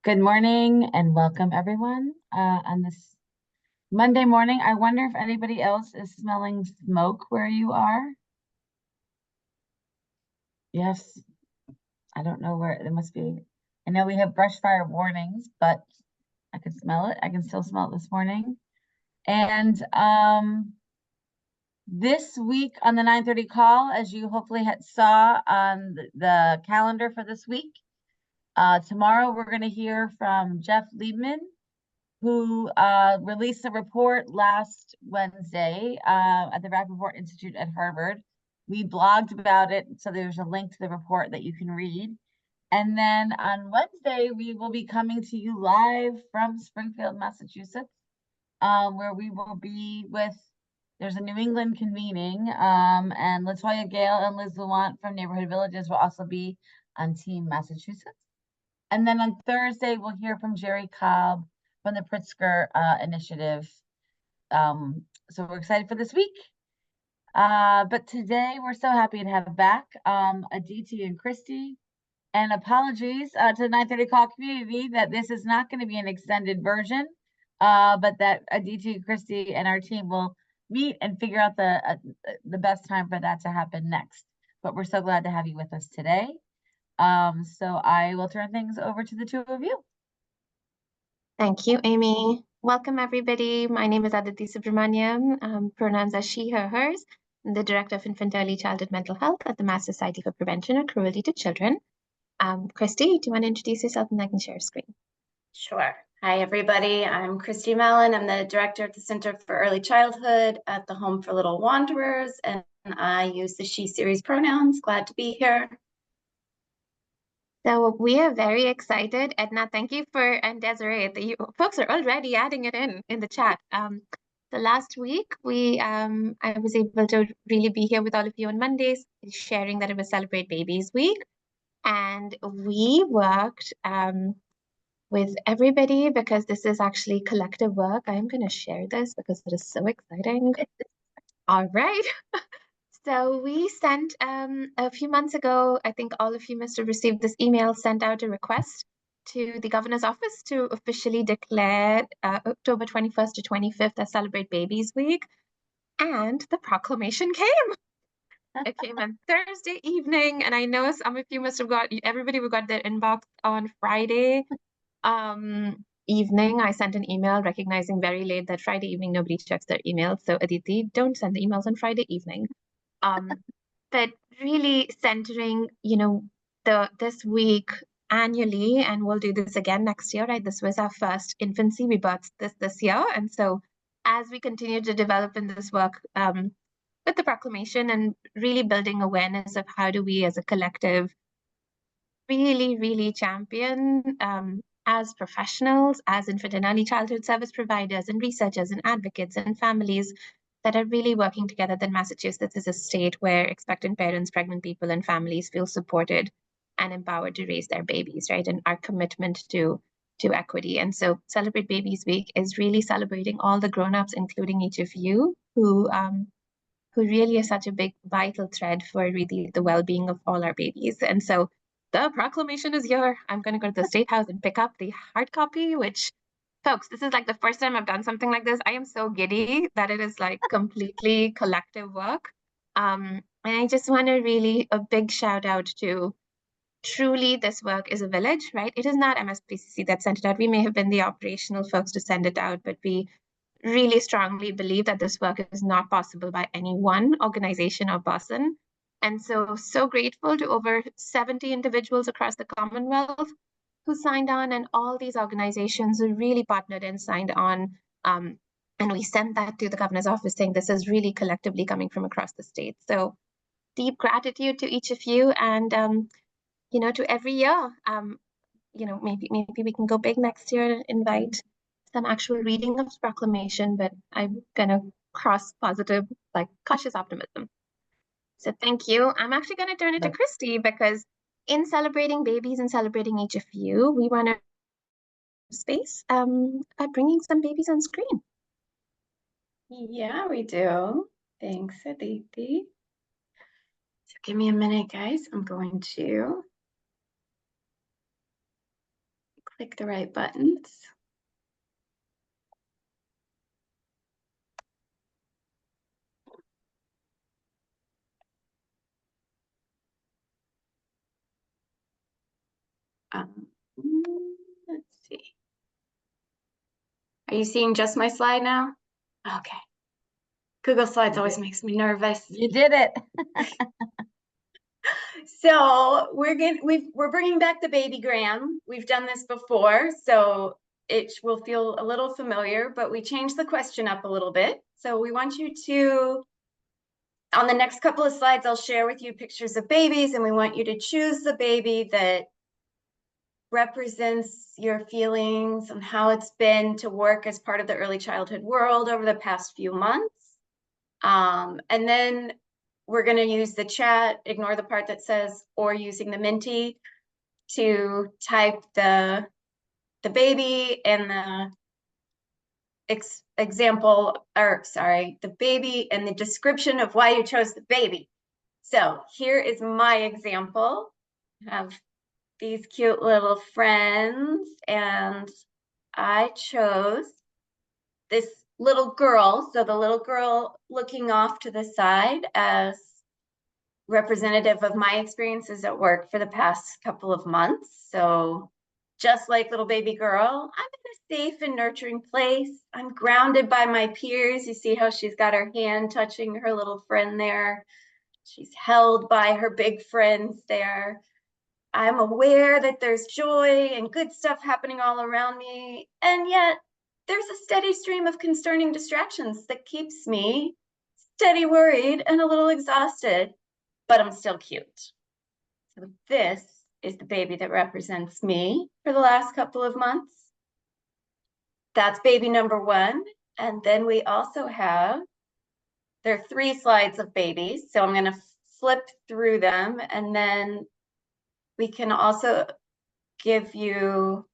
Good morning and welcome everyone on this Monday morning. I wonder if anybody else is smelling smoke where you are. Yes, I don't know where it must be. I know we have brush fire warnings, but I can smell it. I can still smell it this morning. And this week on the 9:30 call, as you hopefully saw on the calendar for this week, tomorrow we're going to hear from Jeff Liebman, who released a report last Wednesday at the Rappaport Institute at Harvard. We blogged about it, so there's a link to the report that you can read. And then on Wednesday, we will be coming to you live from Springfield, Massachusetts, where we will be with, there's a New England convening, and Latoya Gale and Liz Luant from Neighborhood Villages will also be on Team Massachusetts. And then on Thursday, we'll hear from Jerry Cobb from the Pritzker Initiative. So we're excited for this week. But today we're so happy to have back Aditi and Christy. And apologies to the 9:30 call community that this is not going to be an extended version, but that Aditi and Christy and our team will meet and figure out the best time for that to happen next. But we're so glad to have you with us today. So I will turn things over to the two of you. Thank you, Amy. Welcome, everybody. My name is Aditi Subramaniam. Pronouns are she, her, hers. I'm the Director of Infant Early Childhood Mental Health at the Mass Society for Prevention of Cruelty to Children. Christy, do you want to introduce yourself and I can share a screen? Sure. Hi, everybody. I'm Christy Moulin. I'm the Director of the Center for Early Childhood at the Home for Little Wanderers, and I use the she series pronouns. Glad to be here. So we are very excited. Edna, thank you and Desiree, you folks are already adding it in the chat. The last week, I was able to really be here with all of you on Mondays, sharing that it was Celebrate Babies Week. And we worked with everybody because this is actually collective work. I'm going to share this because it is so exciting. All right. So we sent a few months ago, I think all of you must have received this email, sent out a request to the governor's office to officially declare October 21st to 25th as Celebrate Babies Week. And the proclamation came. It came on Thursday evening, and I know some of you must have everybody who got their inbox on Friday evening. I sent an email recognizing very late that Friday evening nobody checks their email. So Aditi, don't send the emails on Friday evening. But really centering, this week annually, and we'll do this again next year, right? This was our first infancy. We birthed this year. And so as we continue to develop in this work with the proclamation and really building awareness of how do we as a collective really, really champion as professionals, as infant and early childhood service providers and researchers and advocates and families that are really working together, that Massachusetts is a state where expectant parents, pregnant people, and families feel supported and empowered to raise their babies, right? And our commitment to equity. And so Celebrate Babies Week is really celebrating all the grown-ups, including each of you, who really is such a big vital thread for really the well-being of all our babies. And so the proclamation is here. I'm going to go to the State House and pick up the hard copy, which, folks, this is like the first time I've done something like this. I am so giddy that it is like completely collective work. And I just want to really a big shout out to truly this work is a village, right? It is not MSPCC that sent it out. We may have been the operational folks to send it out, but we really strongly believe that this work is not possible by any one organization or person. And so grateful to over 70 individuals across the Commonwealth who signed on, and all these organizations who really partnered and signed on. And we sent that to the governor's office saying this is really collectively coming from across the state. So deep gratitude to each of you, and to every year. Maybe we can go big next year and invite some actual reading of the proclamation, but I'm gonna cross positive, like cautious optimism. So thank you. I'm actually gonna turn it to Christy, because in celebrating babies and celebrating each of you, we want to space by bringing some babies on screen. Yeah, we do. Thanks, Aditi. So give me a minute, guys. I'm going to click the right buttons. Um, let's see. Are you seeing just my slide now? Okay. Google Slides always makes me nervous. You did it. So we're bringing back the babygram. We've done this before, so it will feel a little familiar, but we changed the question up a little bit. So we want you to, on the next couple of slides, I'll share with you pictures of babies, and we want you to choose the baby that represents your feelings and how it's been to work as part of the early childhood world over the past few months. And then we're going to use the chat, ignore the part that says, or using the Minty to type the baby and the the baby and the description of why you chose the baby. So here is my example. I have these cute little friends, and I chose this little girl. So the little girl looking off to the side as representative of my experiences at work for the past couple of months. So just like little baby girl, I'm in a safe and nurturing place. I'm grounded by my peers. You see how she's got her hand touching her little friend there. She's held by her big friends there. I'm aware that there's joy and good stuff happening all around me. And yet there's a steady stream of concerning distractions that keeps me steady worried and a little exhausted, but I'm still cute. So this is the baby that represents me for the last couple of months. That's baby number one. And then we also have, there are 3 slides of babies. So I'm going to flip through them, and then we can also give you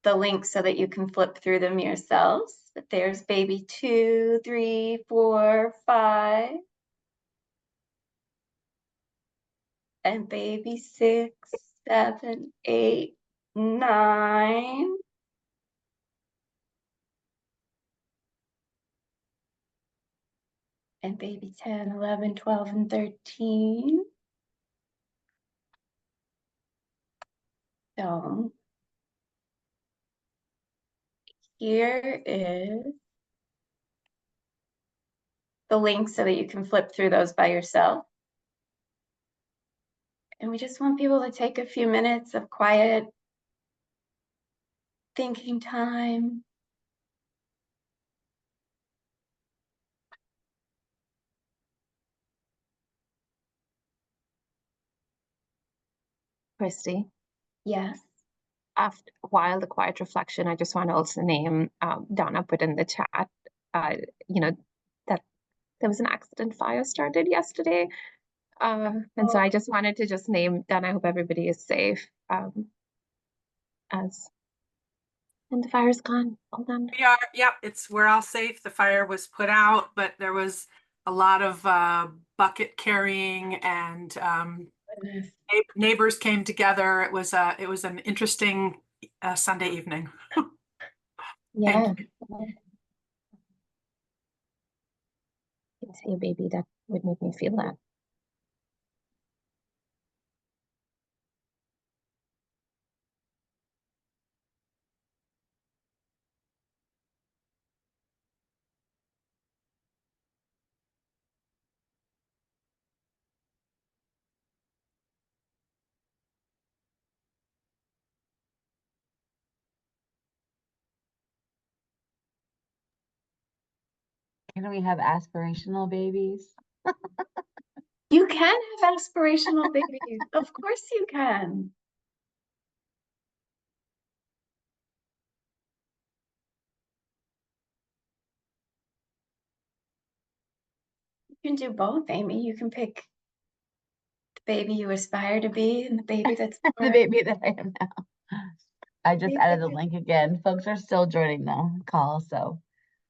the link so that you can flip through them yourselves. But there's baby 2, 3, 4, 5. And baby 6, 7, 8, 9. And baby 10, 11, 12, and 13. So here is the link so that you can flip through those by yourself. And we just want people to take a few minutes of quiet thinking time. Christy, Yes. while the quiet reflection, I just want to also name, Donna put in the chat, you know, that there was an accident fire started yesterday. And so I just wanted to just name Donna. I hope everybody is safe. And the fire's gone. All done. We are, yep, we're all safe. The fire was put out, but there was a lot of bucket carrying, and neighbors came together. It was an interesting Sunday evening. Yeah. Thank you. I can see a baby that would make me feel that. Can we have aspirational babies? You can have aspirational babies. Of course you can. You can do both, Amy. You can pick the baby you aspire to be and the baby that's The born. baby that I am now. I just Baby added the that- link again. Folks are still joining the call, so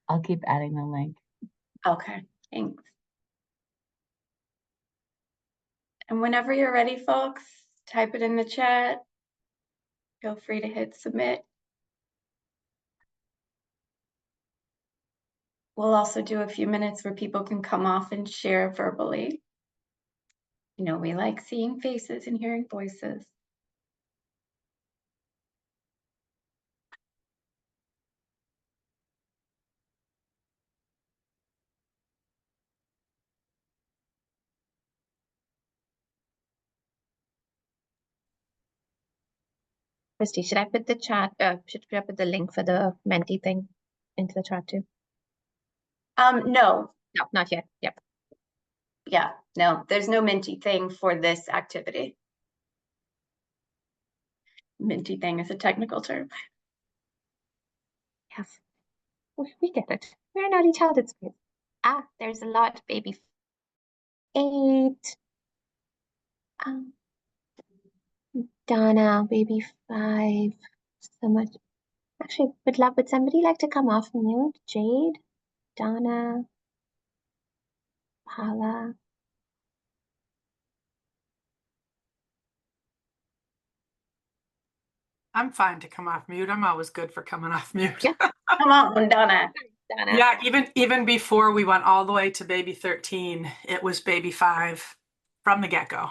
I'll keep adding the link. Okay, thanks. And whenever you're ready, folks, type it in the chat. feel free to hit submit. We'll also do a few minutes where people can come off and share verbally. You know, we like seeing faces and hearing voices. Christy, should I put the chat, should I put the link for the Menti thing into the chat too? No, No, not yet. Yep. yeah, no, there's no minty thing for this activity. Minty thing is a technical term. Yes. We get it. We're not each other's space. Ah, there's a lot, baby. 8. Donna, baby 5. So much. Actually, would somebody like to come off mute? Jade, Donna, Paula. I'm fine to come off mute. I'm always good for coming off mute. Yeah. Come on, Donna. Donna. Yeah, even before we went all the way to baby 13, it was baby 5 from the get-go.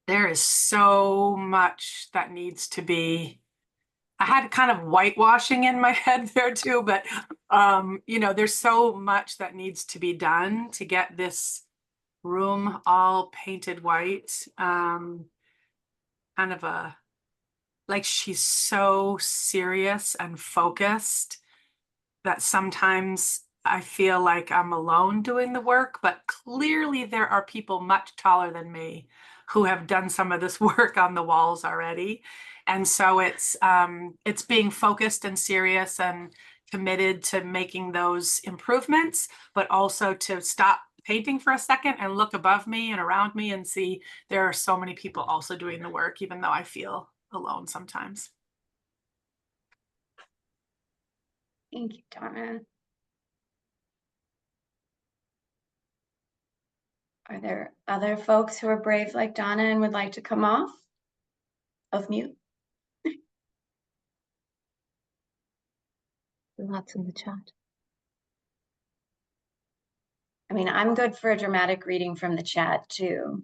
There is so much that needs to be. I had kind of whitewashing in my head there too, but you know, there's so much that needs to be done to get this room all painted white. Kind of a, like, she's so serious and focused that sometimes I feel like I'm alone doing the work, but clearly there are people much taller than me who have done some of this work on the walls already. And so it's being focused and serious and committed to making those improvements, but also to stop painting for a second and look above me and around me and see there are so many people also doing the work, even though I feel alone sometimes. Thank you, Donna. Are there other folks who are brave like Donna and would like to come off of mute? Lots in the chat. I mean, I'm good for a dramatic reading from the chat too.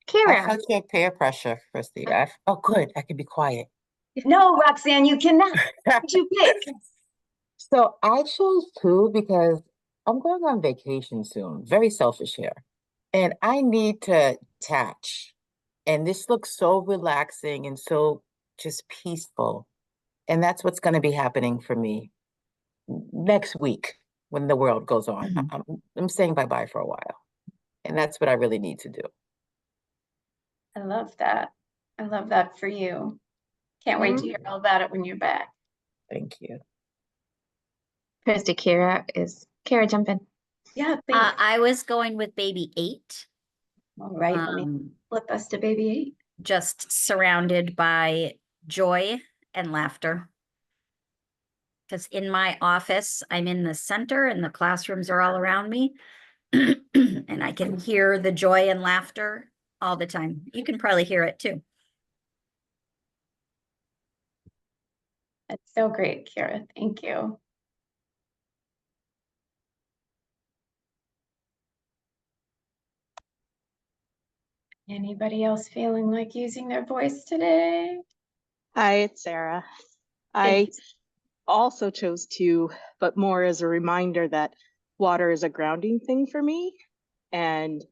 I Kira. felt your peer pressure, Christy. Oh, good. I can be quiet. No, Roxanne, you cannot. What'd you pick? So I chose 2 because I'm going on vacation soon. Very selfish here. And I need to detach. And this looks so relaxing and so just peaceful. And that's what's going to be happening for me next week when the world goes on. I'm saying bye-bye for a while. And that's what I really need to do. I love that. I love that for you. Can't wait to hear all about it when you're back. Thank you. Christy, Kira, jump in. Yeah, thanks. I was going with baby 8. All right, let me flip us to baby 8. Just surrounded by joy and laughter. Because in my office, I'm in the center and the classrooms are all around me. And I can hear the joy and laughter all the time. You can probably hear it too. That's so great, Kira. Thank you. Anybody else feeling like using their voice today? Hi, it's Sarah. I also chose 2, but more as a reminder that water is a grounding thing for me, and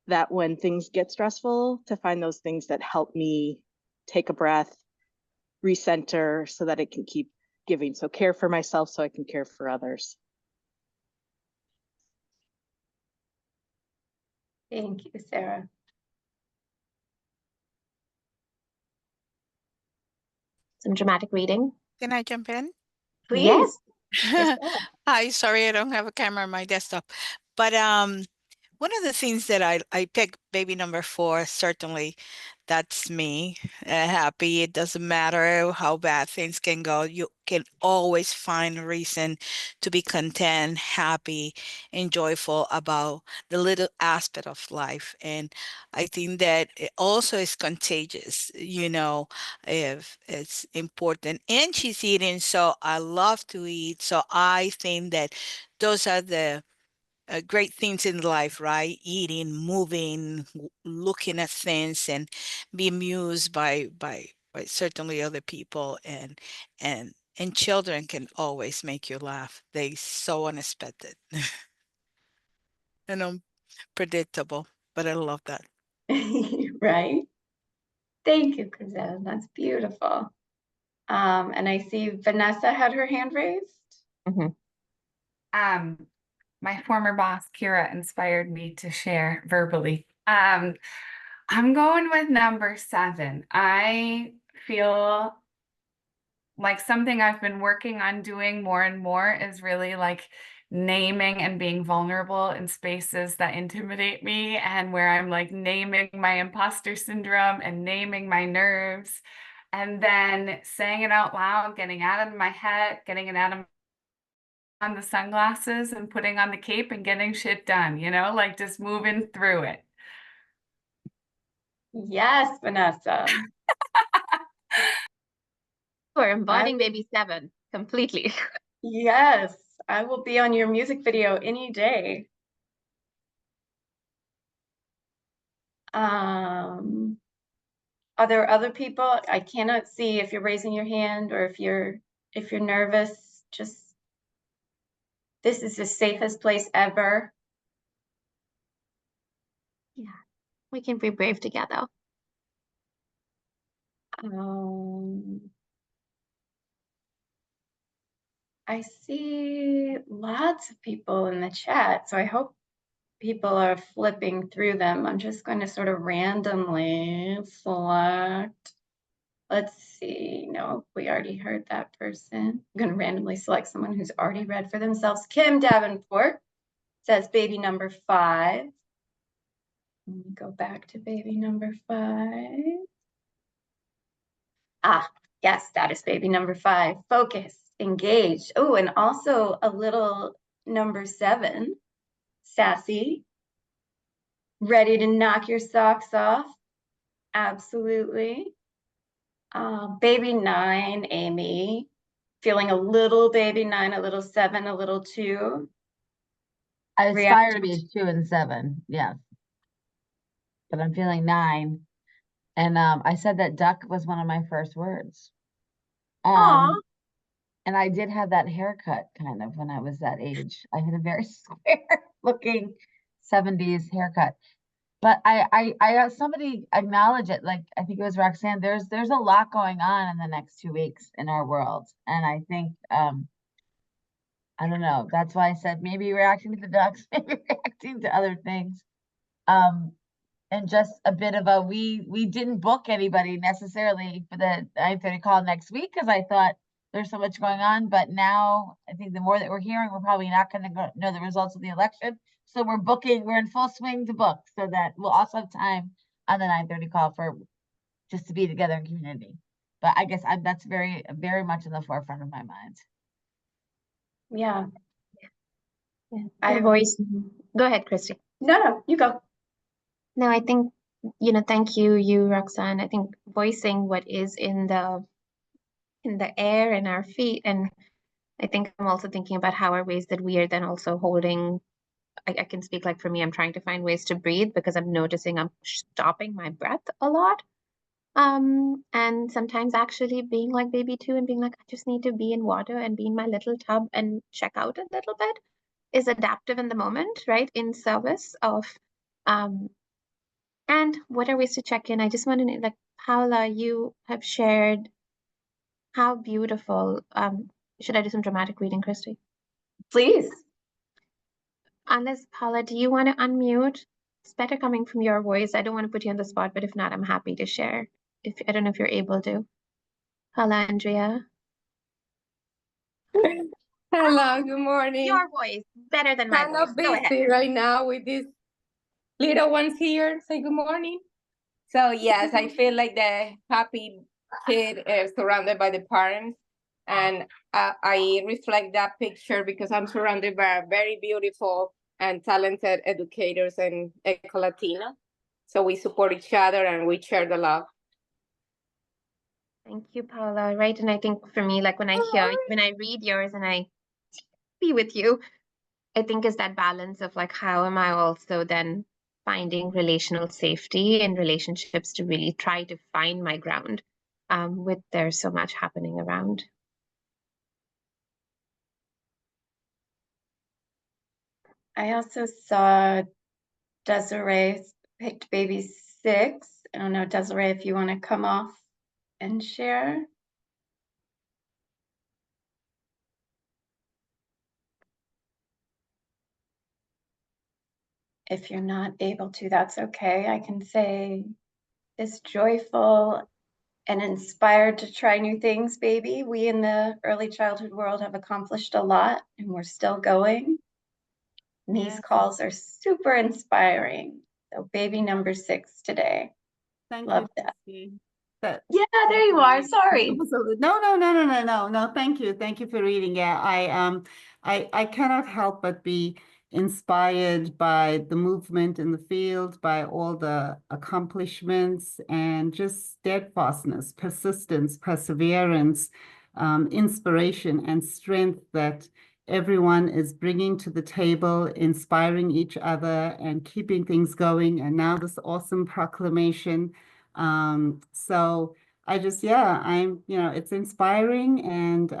that when things get stressful, to find those things that help me take a breath, recenter, so that it can keep giving. So care for myself so I can care for others. Thank you, Sarah. Some dramatic reading. Can I jump in? Please. Yes. Hi, sorry I don't have a camera on my desktop. But one of the things that I picked baby number 4, certainly, That's me. Happy. It doesn't matter how bad things can go. You can always find a reason to be content, happy, and joyful about the little aspect of life. And I think that it also is contagious, if it's important. And she's eating, so I love to eat. So I think that those are the great things in life, right? Eating, moving, looking at things, and be amused by certainly other people, and children can always make you laugh. They so unexpected and unpredictable, but I love that. Right? Thank you, Gazelle. That's beautiful. And I see Vanessa had her hand raised. My former boss, Kira, inspired me to share verbally. I'm going with number 7. I feel like something I've been working on doing more and more is really like naming and being vulnerable in spaces that intimidate me, and where I'm like naming my imposter syndrome and naming my nerves, and then saying it out loud, getting out of my head, getting it out of on the sunglasses and putting on the cape and getting shit done, like just moving through it. Yes, Vanessa. We're embodying baby 7 completely. Yes, I will be on your music video any day. Are there other people? I cannot see if you're raising your hand or if you're nervous. Just, this is the safest place ever. Yeah, we can be brave together. I see lots of people in the chat, so I hope people are flipping through them. I'm just going to sort of randomly select. Let's see. No, we already heard that person. I'm going to randomly select someone who's already read for themselves. Kim Davenport says baby number 5. Let me go back to baby number 5. Ah, yes, that is baby number 5. Focus, engaged. Oh, and also a little number 7. Sassy. Ready to knock your socks off? Absolutely. Baby 9, Amy. Feeling a little baby 9, a little 7, a little 2. I aspire to be a 2 and 7, yes. But I'm feeling 9. And I said that duck was one of my first words. Aw. And I did have that haircut kind of when I was that age. I had a very square looking 70s haircut. But I somebody acknowledge it, like I think it was Roxanne. There's a lot going on in the next 2 weeks in our world. And I think I don't know. That's why I said maybe reacting to the ducks, maybe reacting to other things. And just a bit of a we didn't book anybody necessarily for the 9:30 call next week because I thought there's so much going on. But now I think the more that we're hearing, we're probably not going to know the results of the election. So we're in full swing to book so that we'll also have time on the 9:30 call for just to be together in community. But I guess that's very, very much in the forefront of my mind. Yeah. I voice. Go ahead, Christy. No, you go. No, I think, thank you, Roxanne. I think voicing what is in the air and our feet. And I think I'm also thinking about how are ways that we are then also holding, I can speak like for me, I'm trying to find ways to breathe because I'm noticing I'm stopping my breath a lot. And sometimes actually being like baby 2 and being like, I just need to be in water and be in my little tub and check out a little bit is adaptive in the moment, right? In service of, and what are ways to check in? I just want to know, like, Paula, you have shared how beautiful. Should I do some dramatic reading, Christy? Please. Unless, Paula, do you want to unmute? It's better coming from your voice. I don't want to put you on the spot, but if not, I'm happy to share. I don't know if you're able to. Paula, Andrea. Hello, good morning. Your voice, better than my Kind voice. of Go ahead. busy right now with these little ones here. Say good morning. So yes, I feel like the happy kid surrounded by the parents, and I reflect that picture because I'm surrounded by very beautiful and talented educators in Eco Latina. So we support each other and we share the love. Thank you, Paula. Right. And I think for me, like when I read yours and I be with you, I think is that balance of like, how am I also then finding relational safety in relationships to really try to find my ground with there's so much happening around. I also saw Desiree picked baby 6. I don't know, Desiree, if you want to come off and share. If you're not able to, that's okay. I can say is joyful and inspired to try new things, baby. We in the early childhood world have accomplished a lot and we're still going. And these calls are super inspiring. So baby number 6 today. Thank Love you. that. Christy. Yeah, there you are. Sorry. No. Thank you. Thank you for reading. Yeah, I cannot help but be inspired by the movement in the field, by all the accomplishments and just steadfastness, persistence, perseverance, inspiration and strength that everyone is bringing to the table, inspiring each other and keeping things going. And now this awesome proclamation. So I just, it's inspiring. And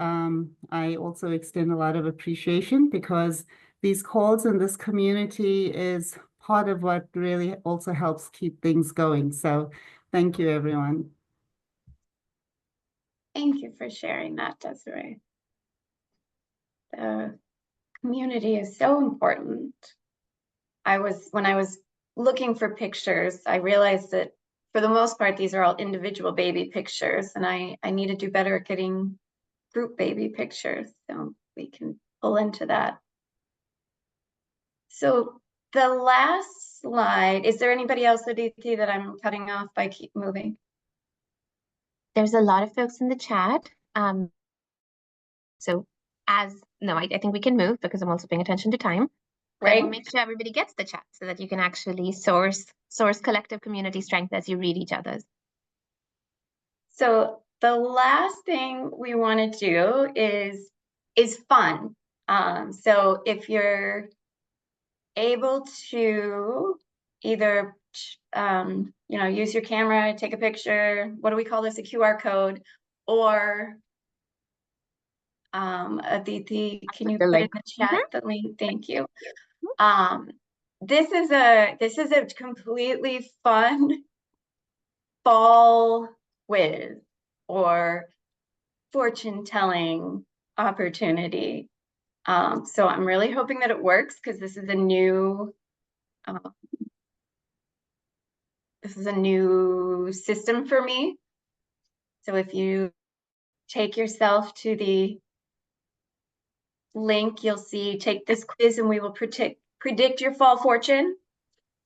I also extend a lot of appreciation because these calls in this community is part of what really also helps keep things going. So thank you, everyone. Thank you for sharing that, Desiree. The community is so important. When I was looking for pictures, I realized that for the most part, these are all individual baby pictures, and I need to do better at getting group baby pictures, so we can pull into that. So the last slide, is there anybody else, Aditi, that I'm cutting off by keep moving? There's a lot of folks in the chat. I think we can move because I'm also paying attention to time. Right. We'll make sure everybody gets the chat so that you can actually source collective community strength as you read each other's. So the last thing we want to do is fun. So if you're able to either use your camera, take a picture, what do we call this, a QR code, or Aditi, can you put in the chat the link? Thank you. This is a completely fun fall quiz or fortune telling opportunity. So I'm really hoping that it works because this is a new system for me. So if you take yourself to the link, you'll see take this quiz and we will predict your fall fortune.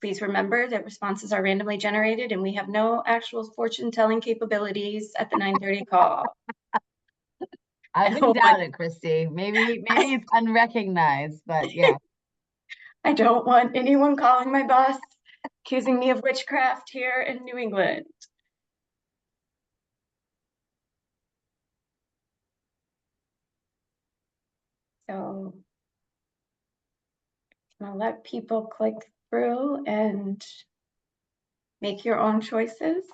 Please remember that responses are randomly generated and we have no actual fortune telling capabilities at the 9:30 call. I wouldn't doubt it, Christy. Maybe it's unrecognized, but yeah. I don't want anyone calling my boss accusing me of witchcraft here in New England. So I'm gonna let people click through and make your own choices.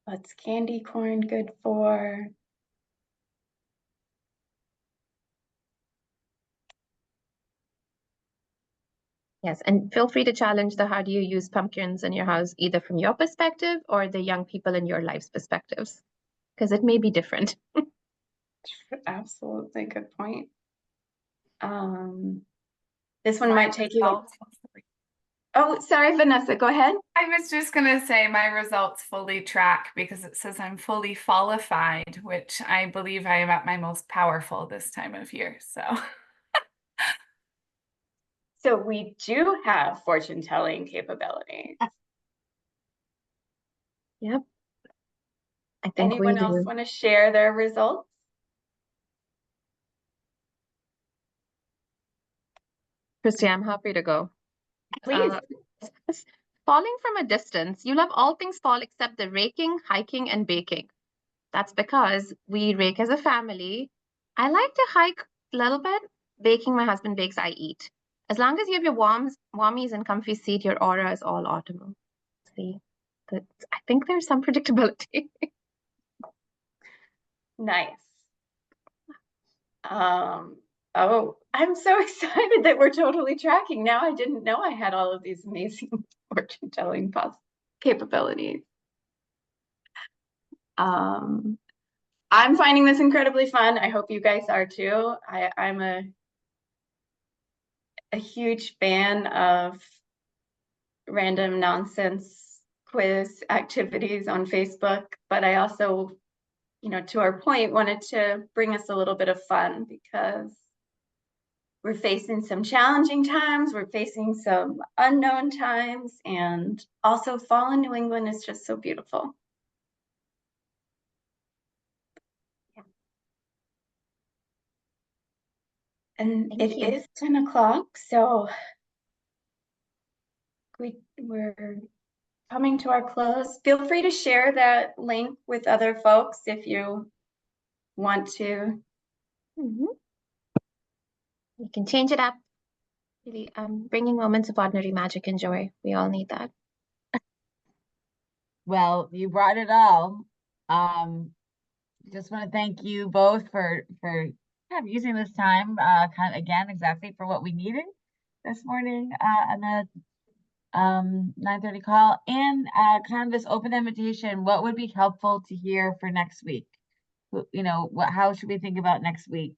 What's candy corn good for? Yes, and feel free to challenge the how do you use pumpkins in your house, either from your perspective or the young people in your life's perspectives, because it may be different. Absolutely, good point. This one might take you. Oh, sorry, Vanessa, go ahead. I was just going to say my results fully track because it says I'm fully fallified, which I believe I am at my most powerful this time of year. So So we do have fortune telling capabilities. Yep. I think we Anyone else do. want to share their results? Christy, I'm happy to go. Please. Falling from a distance, you love all things fall except the raking, hiking, and baking. That's because we rake as a family. I like to hike a little bit. Baking, my husband bakes, I eat. As long as you have your warmies and comfy seat, your aura is all autumnal. See, I think there's some predictability. Nice. Oh, I'm so excited that we're totally tracking. Now I didn't know I had all of these amazing fortune telling capabilities. I'm finding this incredibly fun. I hope you guys are too. I'm a huge fan of random nonsense quiz activities on Facebook, but I also, you know, to our point, wanted to bring us a little bit of fun because we're facing some challenging times, we're facing some unknown times, and also fall in New England is just so beautiful. Yeah. And Thank it you. is 10 o'clock, so we're coming to our close. Feel free to share that link with other folks if you want to. We can change it up. Really, bringing moments of ordinary magic and joy. We all need that. Well, you brought it all. Just want to thank you both for using this time kind of again exactly for what we needed this morning on the 9:30 call, and kind of this open invitation. What would be helpful to hear for next week? You know, how should we think about next week?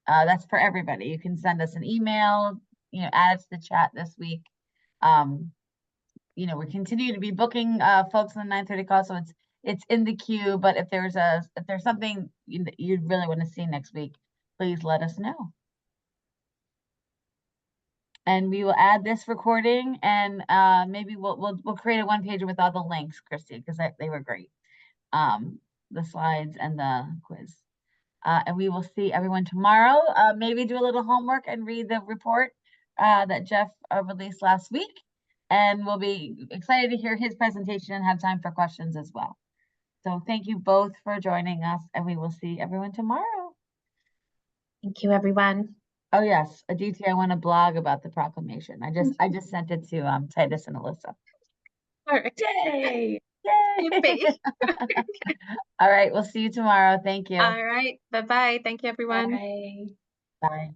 That's for everybody. You can send us an email, you know, add it to the chat this week. You know, we continue to be booking folks on the 9:30 call, so it's in the queue. But if there's something you'd really want to see next week, please let us know. And we will add this recording, and maybe we'll create a one pager with all the links, Christy, because they were great. The slides and the quiz. And we will see everyone tomorrow. Maybe do a little homework and read the report that Jeff released last week. And we'll be excited to hear his presentation and have time for questions as well. So thank you both for joining us, and we will see everyone tomorrow. Thank you, everyone. Oh yes, Aditi, I want to blog about the proclamation. I just sent it to Titus and Alyssa. All right. Yay! Yay! All right, we'll see you tomorrow. Thank you. All right. Bye-bye. Thank you, everyone. Bye. Bye.